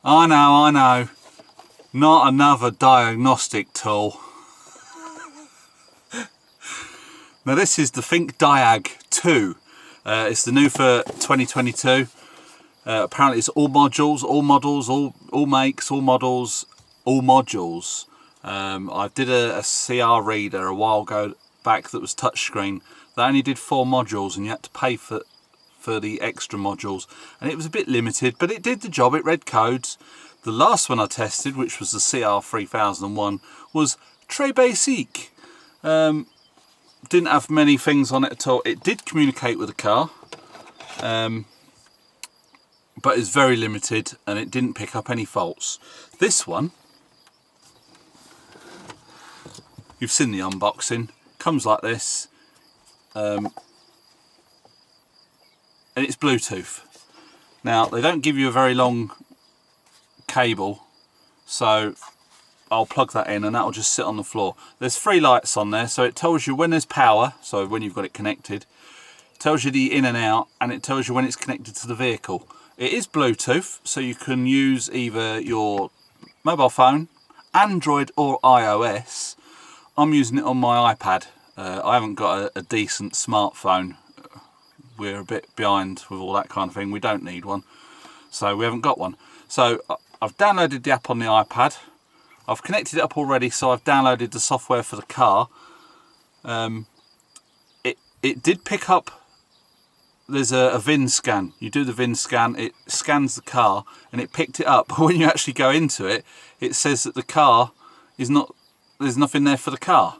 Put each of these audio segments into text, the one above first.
I know. Not another diagnostic tool. Now this is the Think Diag 2. It's the new for 2022. Apparently it's all modules, all models, all makes, all models, all modules. I did a CR reader a while ago back that was touchscreen. That only did 4 modules and you had to pay for the extra modules. And it was a bit limited, but it did the job, it read codes. The last one I tested, which was the CR 3001, was très basique. Didn't have many things on it at all. It did communicate with the car, but it's very limited and it didn't pick up any faults. This one, you've seen the unboxing, comes like this, and it's Bluetooth. Now they don't give you a very long cable, so I'll plug that in and that'll just sit on the floor. There's 3 lights on there, so it tells you when there's power, so when you've got it connected, it tells you the in and out, and it tells you when it's connected to the vehicle. It is Bluetooth, so you can use either your mobile phone, Android or iOS. I'm using it on my iPad. I haven't got a decent smartphone. We're a bit behind with all that kind of thing. We don't need one, so we haven't got one. So I've downloaded the app on the iPad. I've connected it up already, so I've downloaded the software for the car. It did pick up, there's a VIN scan. You do the VIN scan, it scans the car, and it picked it up. But when you actually go into it, it says that the car is not, there's nothing there for the car.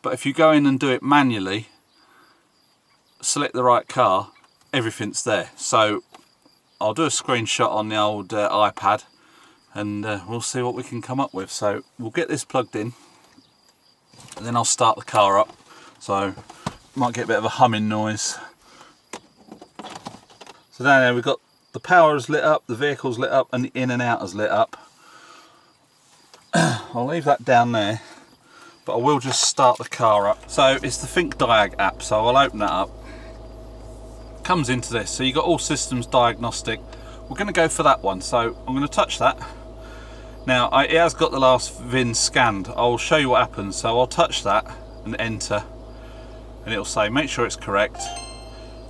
But if you go in and do it manually, select the right car, everything's there. So I'll do a screenshot on the old iPad, and we'll see what we can come up with. So we'll get this plugged in and then I'll start the car up, so might get a bit of a humming noise. So down there we've got the power is lit up, the vehicle's lit up, and the in and out is lit up. I'll leave that down there, but I will just start the car up. So it's the Think Diag app, so I'll open that up. Comes into this, so you've got all systems diagnostic. We're going to go for that one, so I'm going to touch that. Now it has got the last VIN scanned. I'll show you what happens. So I'll touch that and enter, and it'll say make sure it's correct.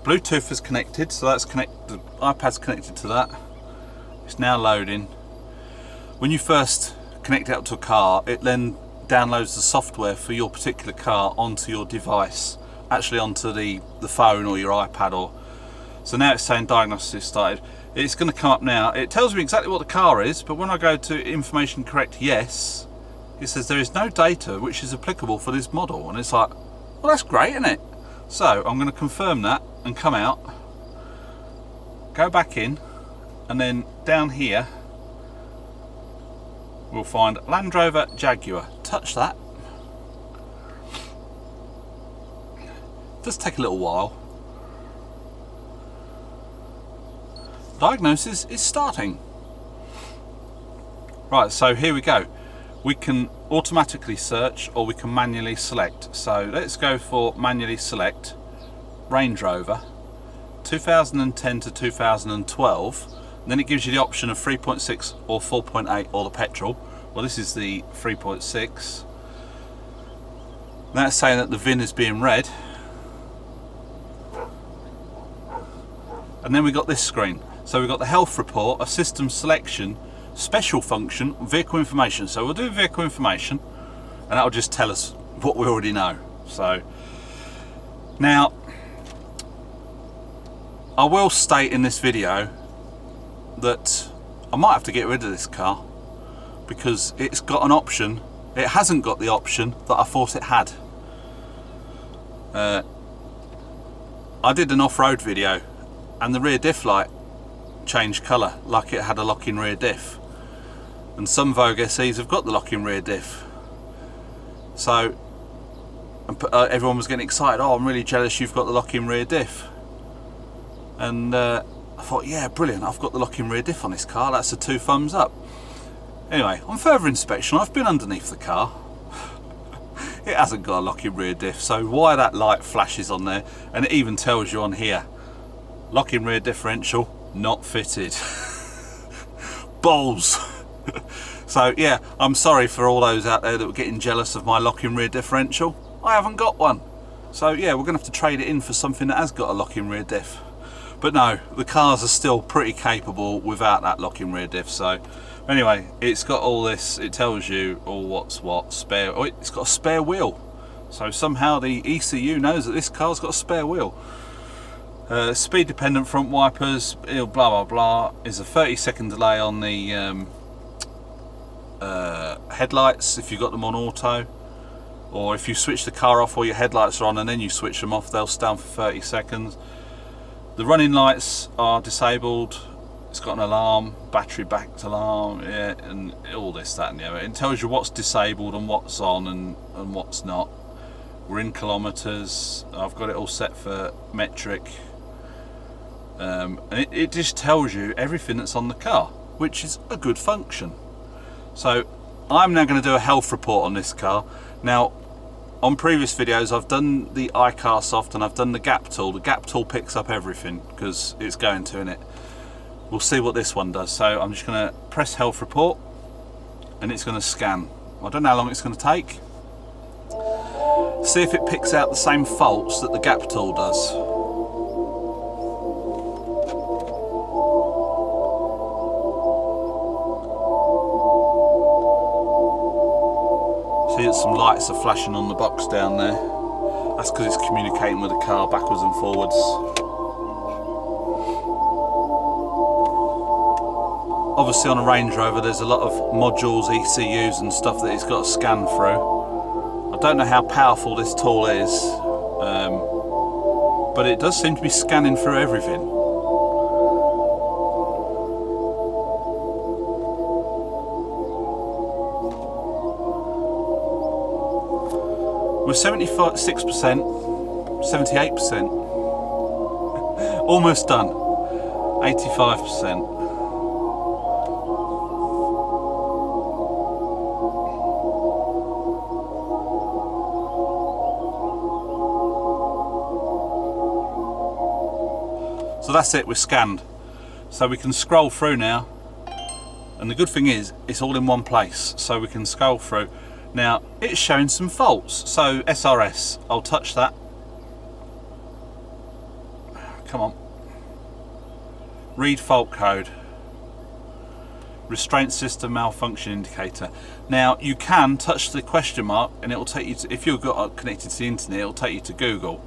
Bluetooth is connected, so that's connected. The iPad's connected to that. It's now loading. When you first connect it up to a car, it then downloads the software for your particular car onto your device, actually onto the phone or your iPad. Or so now it's saying diagnosis started. It's going to come up now. It tells me exactly what the car is, but when I go to information correct yes, it says there is no data which is applicable for this model. And it's like, well, that's great, isn't it? So I'm going to confirm that and come out, go back in, and then down here we'll find Land Rover Jaguar. Touch that. Does take a little while. Diagnosis is starting. Right, so here we go. We can automatically search or we can manually select. So let's go for manually select Range Rover 2010 to 2012. And then it gives you the option of 3.6 or 4.8 or the petrol. Well, this is the 3.6. That's saying that the VIN is being read. And then we got this screen. So we've got the health report, a system selection, special function, vehicle information. So we'll do vehicle information, and that'll just tell us what we already know. So now I will state in this video that I might have to get rid of this car because it's got an option. It hasn't got the option that I thought it had. I did an off-road video and the rear diff light changed colour like it had a lock-in rear diff, and some Vogue SEs have got the lock-in rear diff. So everyone was getting excited. Oh, I'm really jealous you've got the lock-in rear diff. And I thought, yeah, brilliant, I've got the lock-in rear diff on this car. That's a 2 thumbs up. Anyway, on further inspection, I've been underneath the car. It hasn't got a lock-in rear diff, so why that light flashes on there, and it even tells you on here, lock-in rear differential not fitted. balls. So yeah, I'm sorry for all those out there that were getting jealous of my locking rear differential. I haven't got one. So yeah, we're gonna have to trade it in for something that has got a locking rear diff. But no, the cars are still pretty capable without that locking rear diff. So anyway, it's got all this, it tells you all what's what, spare, oh, it's got a spare wheel. So somehow the ECU knows that this car's got a spare wheel. Speed dependent front wipers, blah blah blah, is a 30-second delay on the headlights if you've got them on auto. Or if you switch the car off while your headlights are on and then you switch them off, they'll stay on for 30 seconds. The running lights are disabled. It's got an alarm, battery backed alarm, yeah, and all this, that and the other. It tells you what's disabled and what's on and what's not. We're in kilometres. I've got it all set for metric. And it just tells you everything that's on the car, which is a good function. So I'm now going to do a health report on this car. Now, on previous videos I've done the iCar Soft and I've done the gap tool. The gap tool picks up everything because it's going to in it. We'll see what this one does. So I'm just going to press health report and it's going to scan. I don't know how long it's going to take. See if it picks out the same faults that the gap tool does. See that some lights are flashing on the box down there. That's because it's communicating with the car backwards and forwards. Obviously on a Range Rover there's a lot of modules, ECUs and stuff that it's got to scan through. I don't know how powerful this tool is, but it does seem to be scanning through everything. We're 76%, 78%, almost done, 85%. So that's it, we're scanned. So we can scroll through now. And the good thing is, it's all in one place. So we can scroll through. Now, it's showing some faults. So SRS, I'll touch that. Come on. Read fault code. Restraint system malfunction indicator. Now, you can touch the question mark and it'll take you to, if you've got connected to the internet, it'll take you to Google.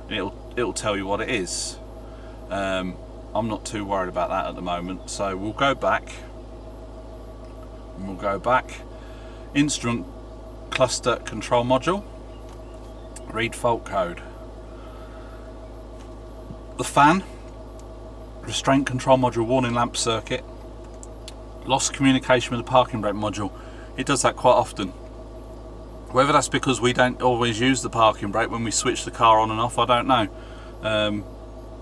And it'll tell you what it is. I'm not too worried about that at the moment, so we'll go back and we'll go back. Instrument cluster control module, read fault code. The fan, restraint control module warning lamp circuit, lost communication with the parking brake module. It does that quite often. Whether that's because we don't always use the parking brake when we switch the car on and off, I don't know.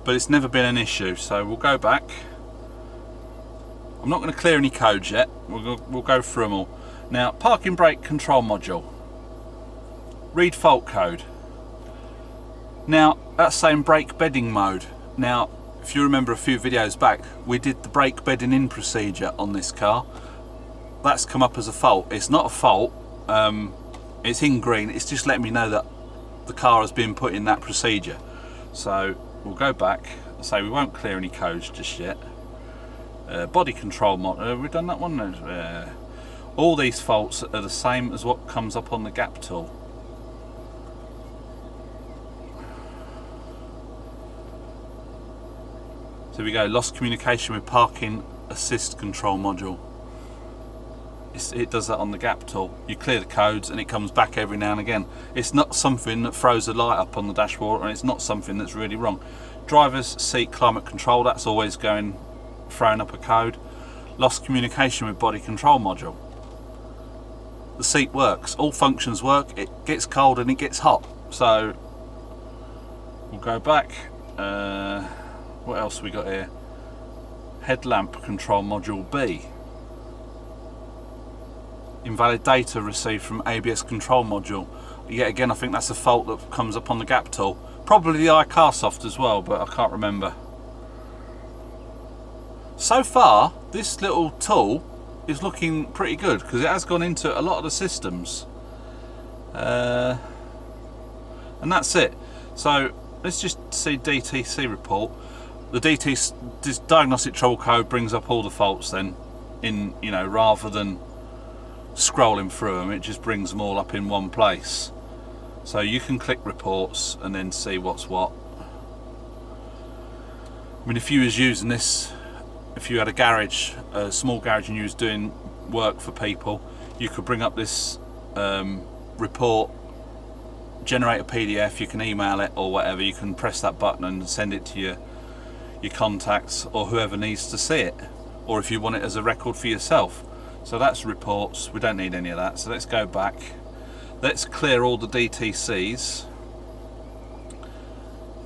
But it's never been an issue, so we'll go back. I'm not going to clear any codes yet, we'll go through them all. Now, parking brake control module, read fault code. Now, that's saying brake bedding mode. Now, if you remember a few videos back, we did the brake bedding in procedure on this car. That's come up as a fault. It's not a fault, it's in green, it's just letting me know that the car has been put in that procedure. So we'll go back, so we won't clear any codes just yet. Body control mod, we've done that one. All these faults are the same as what comes up on the gap tool. So we go, lost communication with parking assist control module. It does that on the gap tool. You clear the codes and it comes back every now and again. It's not something that throws a light up on the dashboard, and it's not something that's really wrong. Driver's seat climate control, that's always throwing up a code. Lost communication with body control module. The seat works, all functions work, it gets cold and it gets hot. So we'll go back. What else we got here? Headlamp control module B. Invalid data received from ABS control module. Yet again, I think that's a fault that comes up on the gap tool. Probably the iCar Soft as well, but I can't remember. So far, this little tool is looking pretty good because it has gone into a lot of the systems. And that's it. So let's just see DTC report. The this diagnostic trouble code brings up all the faults then, in, you know, rather than scrolling through them, it just brings them all up in one place. So you can click reports and then see what's what. I mean, if you was using this, if you had a garage, a small garage, and you was doing work for people, you could bring up this report, generate a PDF, you can email it or whatever, you can press that button and send it to your contacts or whoever needs to see it, or if you want it as a record for yourself. So that's reports, we don't need any of that. So let's go back, let's clear all the DTCs.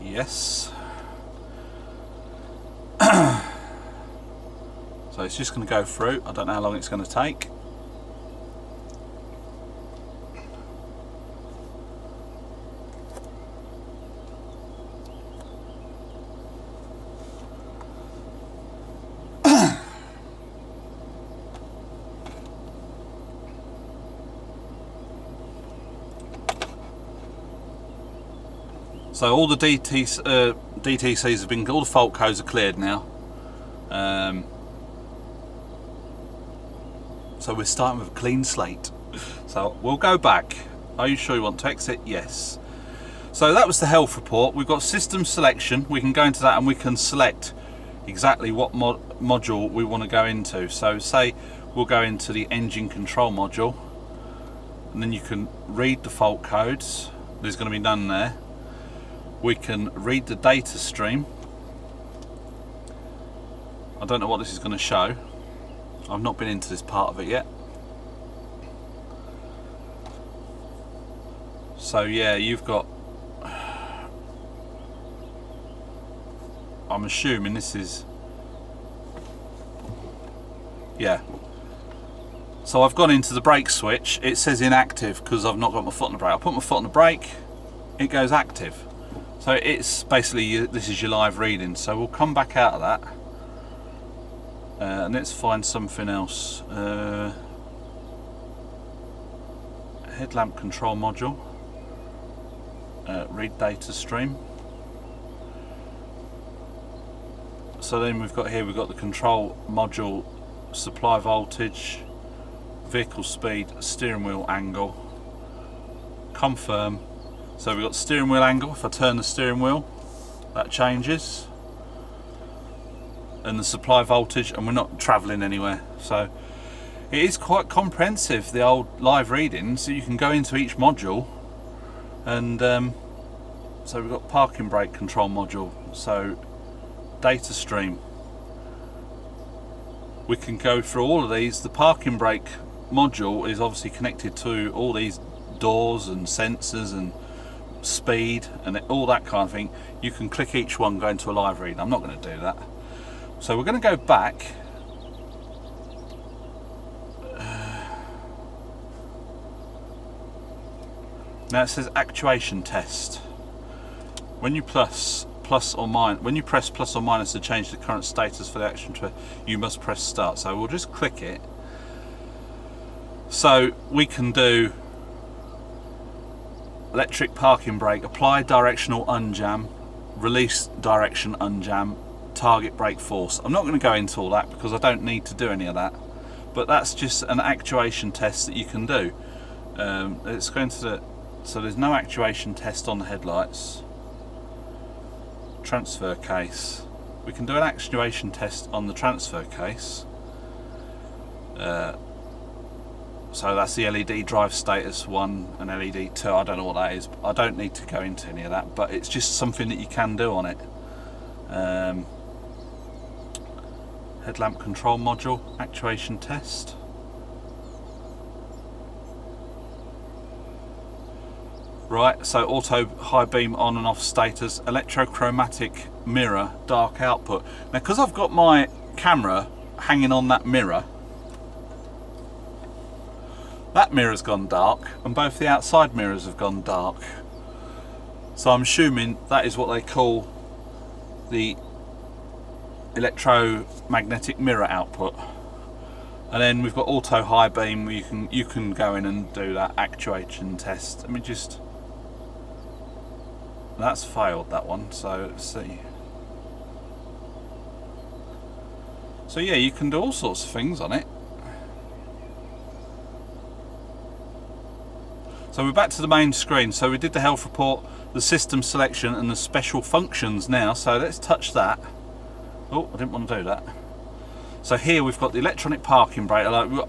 Yes. So it's just going to go through. I don't know how long it's going to take. So all the DTCs have been, all the fault codes are cleared now. So we're starting with a clean slate. So we'll go back. Are you sure you want to exit? Yes. So that was the health report. We've got system selection. We can go into that and we can select exactly what module we want to go into. So say we'll go into the engine control module, and then you can read the fault codes. There's going to be none there. We can read the data stream. I don't know what this is going to show. I've not been into this part of it yet. So yeah, you've got, I'm assuming this is, yeah. So I've gone into the brake switch. It says inactive because I've not got my foot on the brake. I put my foot on the brake, it goes active. So it's basically, this is your live reading. So we'll come back out of that. And let's find something else. Headlamp control module. Read data stream. So then we've got here, we've got the control module, supply voltage, vehicle speed, steering wheel angle, confirm. So we've got steering wheel angle. If I turn the steering wheel, that changes. And the supply voltage, and we're not travelling anywhere. So it is quite comprehensive, the old live reading. So you can go into each module, and so we've got parking brake control module. So data stream. We can go through all of these. The parking brake module is obviously connected to all these doors and sensors and speed and all that kind of thing. You can click each one, go into a live read. I'm not going to do that. So we're going to go back. Now it says actuation test. When you press plus or minus to change the current status for the action test, you must press start. So we'll just click it. So we can do electric parking brake, apply directional unjam, release direction unjam, target brake force. I'm not going to go into all that because I don't need to do any of that, but that's just an actuation test that you can do. It's going to the, so there's no actuation test on the headlights. Transfer case, we can do an actuation test on the transfer case. So that's the LED drive status 1 and LED 2. I don't know what that is. I don't need to go into any of that, but it's just something that you can do on it. Headlamp control module, actuation test. Right, so auto high beam on and off status, electrochromatic mirror, dark output. Now because I've got my camera hanging on that mirror mirror's gone dark, and both the outside mirrors have gone dark. So I'm assuming that is what they call the electromagnetic mirror output. And then we've got auto high beam where you can go in and do that actuation test. Let me just, that's failed, that one, so let's see. So yeah, you can do all sorts of things on it. So we're back to the main screen. So we did the health report, the system selection and the special functions now. So let's touch that. Oh, I didn't want to do that. So here we've got the electronic parking brake.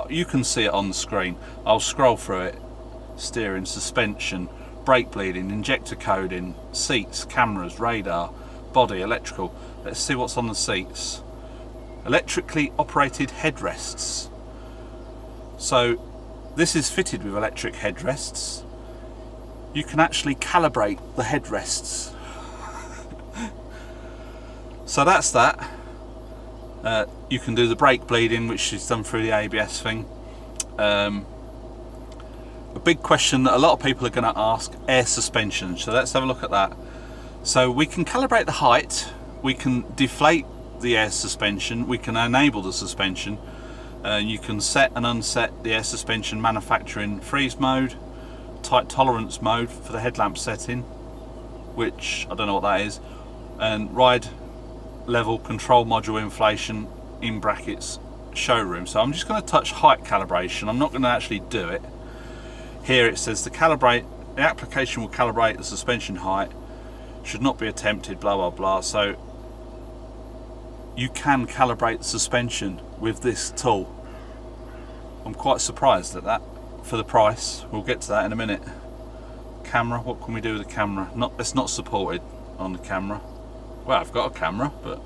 You can see it on the screen. I'll scroll through it. Steering, suspension, brake bleeding, injector coding, seats, cameras, radar, body, electrical. Let's see what's on the seats. Electrically operated headrests. So this is fitted with electric headrests. You can actually calibrate the headrests. So that's that. You can do the brake bleeding, which is done through the ABS thing. A big question that a lot of people are going to ask, air suspension. So let's have a look at that. So we can calibrate the height, we can deflate the air suspension, we can enable the suspension. You can set and unset the air suspension manufacturing freeze mode, tight tolerance mode for the headlamp setting, which I don't know what that is, and ride level control module inflation in brackets showroom. So I'm just going to touch height calibration. I'm not going to actually do it. Here it says the application will calibrate the suspension height, should not be attempted, blah blah blah. So you can calibrate the suspension with this tool. I'm quite surprised at that for the price. We'll get to that in a minute. Camera, what can we do with the camera? It's not supported on the camera. Well, I've got a camera, but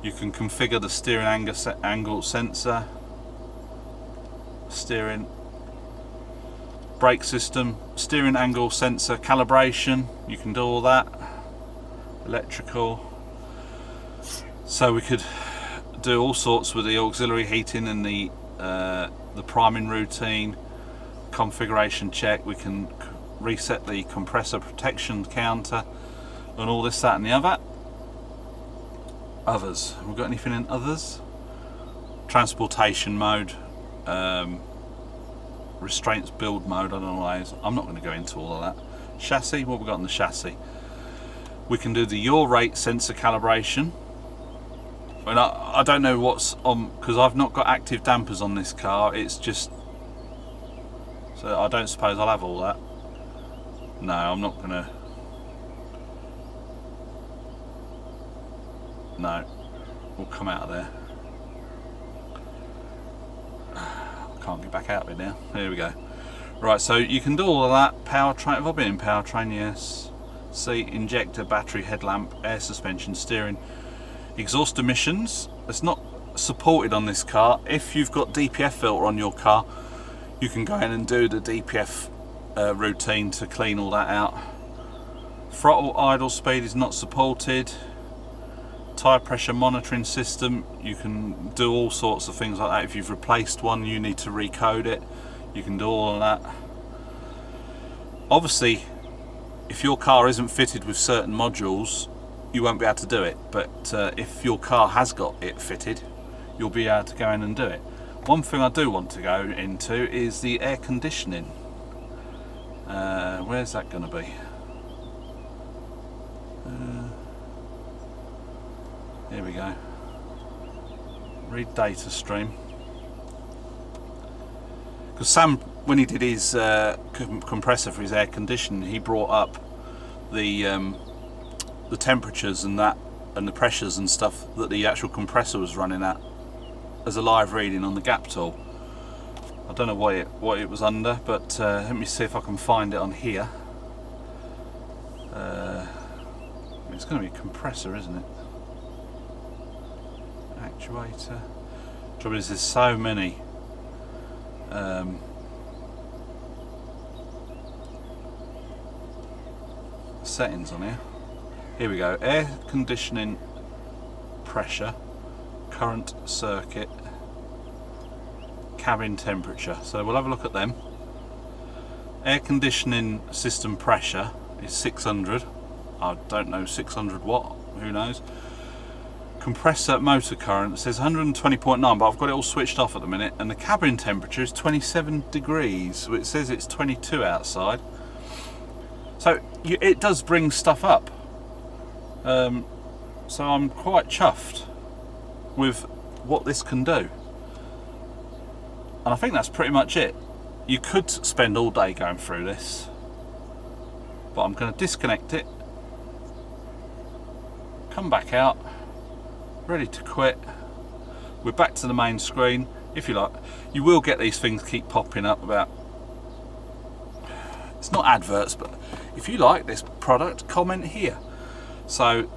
you can configure the steering angle sensor, steering brake system, steering angle sensor calibration. You can do all that. Electrical. So we could do all sorts with the auxiliary heating and the priming routine, configuration check. We can reset the compressor protection counter and all this, that and the other. Others, have we got anything in others? Transportation mode, restraints build mode, I don't know what that is. I'm not going to go into all of that. Chassis, what have we got on the chassis? We can do the yaw rate sensor calibration. And I don't know what's on, because I've not got active dampers on this car. It's just, so I don't suppose I'll have all that. No, I'm not gonna. No, we'll come out of there. I can't get back out of it now. There we go. Right, so you can do all of that. Powertrain, have I been in powertrain? Yes. Seat, injector, battery, headlamp, air suspension, steering. Exhaust emissions, it's not supported on this car. If you've got DPF filter on your car, you can go in and do the DPF routine to clean all that out. Throttle idle speed is not supported. Tyre pressure monitoring system, you can do all sorts of things like that. If you've replaced one, you need to recode it. You can do all of that. Obviously, if your car isn't fitted with certain modules, you won't be able to do it, but if your car has got it fitted, you'll be able to go in and do it. One thing I do want to go into is the air conditioning. Where's that going to be? Here we go. Read data stream. Because Sam, when he did his compressor for his air conditioning, he brought up the temperatures and that, and the pressures and stuff that the actual compressor was running at as a live reading on the gap tool. I don't know what it was under, but let me see if I can find it on here. It's going to be a compressor, isn't it? Actuator. Trouble is, there's so many settings on here. Here we go. Air conditioning pressure, current circuit, cabin temperature. So we'll have a look at them. Air conditioning system pressure is 600. I don't know, 600 watt, who knows. Compressor motor current says 120.9, but I've got it all switched off at the minute, and the cabin temperature is 27 degrees, so it says it's 22 outside. So it does bring stuff up. So I'm quite chuffed with what this can do. And I think that's pretty much it. You could spend all day going through this, but I'm going to disconnect it, come back out, ready to quit. We're back to the main screen. If you like, you will get these things keep popping up about, it's not adverts, but if you like this product, comment here. So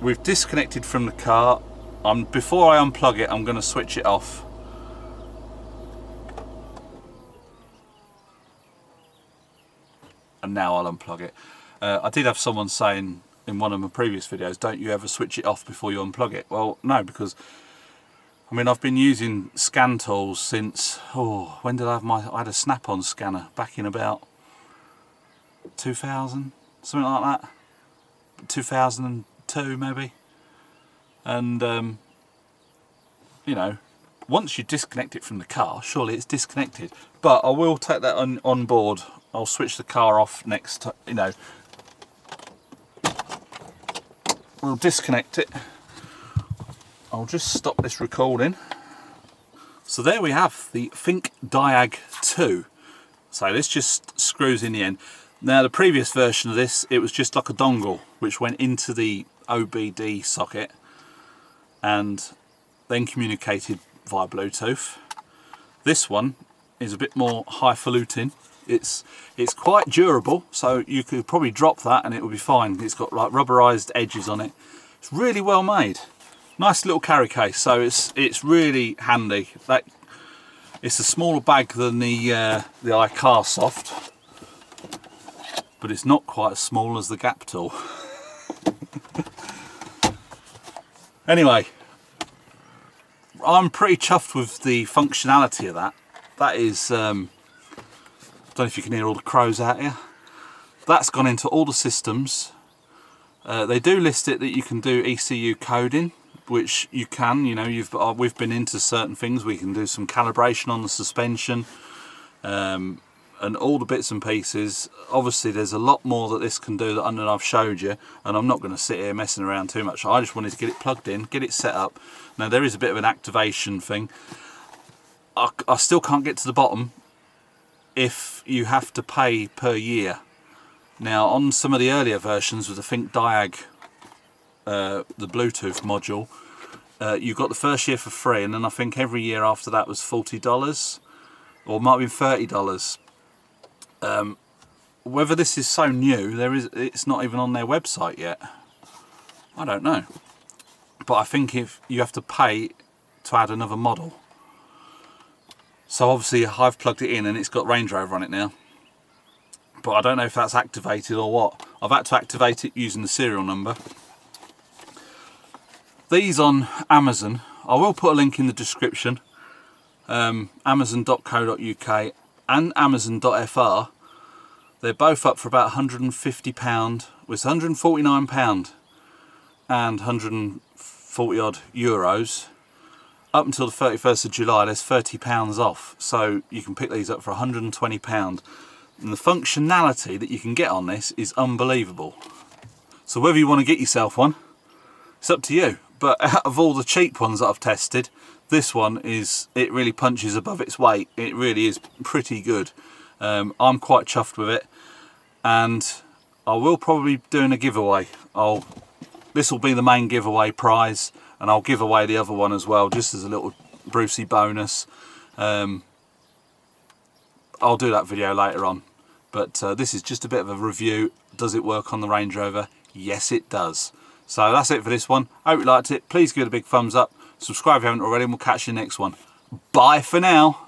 we've disconnected from the car. Before I unplug it, I'm going to switch it off. And now I'll unplug it. I did have someone saying in one of my previous videos, don't you ever switch it off before you unplug it? Well, no, because I mean, I've been using scan tools since, when did I have I had a snap-on scanner back in about 2000, something like that, 2002 maybe. And you know, once you disconnect it from the car, surely it's disconnected. But I will take that on board. I'll switch the car off next, you know, we'll disconnect it. I'll just stop this recording. So there we have the Think Diag 2. So this just screws in the end. Now the previous version of this, it was just like a dongle which went into the OBD socket and then communicated via Bluetooth. This one is a bit more highfalutin. It's quite durable, so you could probably drop that and it will be fine. It's got like rubberized edges on it. It's really well made. Nice little carry case, so it's really handy. It's a smaller bag than the iCar Soft, but it's not quite as small as the Gap tool. Anyway, I'm pretty chuffed with the functionality of that. That is, I don't know if you can hear all the crows out here. That's gone into all the systems. They do list it that you can do ECU coding, which you can. You know, we've been into certain things. We can do some calibration on the suspension, and all the bits and pieces. Obviously, there's a lot more that this can do than I've showed you, and I'm not going to sit here messing around too much. I just wanted to get it plugged in, get it set up. Now there is a bit of an activation thing. I still can't get to the bottom if you have to pay per year. Now on some of the earlier versions with the Think Diag, the Bluetooth module, you got the first year for free, and then I think every year after that was $40, or it might have been $30. Whether this is so new, it's not even on their website yet. I don't know. But I think if you have to pay to add another model. So obviously I've plugged it in and it's got Range Rover on it now. But I don't know if that's activated or what. I've had to activate it using the serial number. These on Amazon, I will put a link in the description. Amazon.co.uk and Amazon.fr. They're both up for about £150. Well, it's £149 and 140 odd euros. Up until the 31st of July, there's £30 off. So you can pick these up for £120. And the functionality that you can get on this is unbelievable. So whether you want to get yourself one, it's up to you. But out of all the cheap ones that I've tested, this one it really punches above its weight. It really is pretty good. I'm quite chuffed with it, and I will probably be doing a giveaway. This will be the main giveaway prize, and I'll give away the other one as well, just as a little Brucey bonus. I'll do that video later on, but this is just a bit of a review. Does it work on the Range Rover? Yes, it does. So that's it for this one. Hope you liked it. Please give it a big thumbs up. Subscribe if you haven't already, and we'll catch you next one. Bye for now.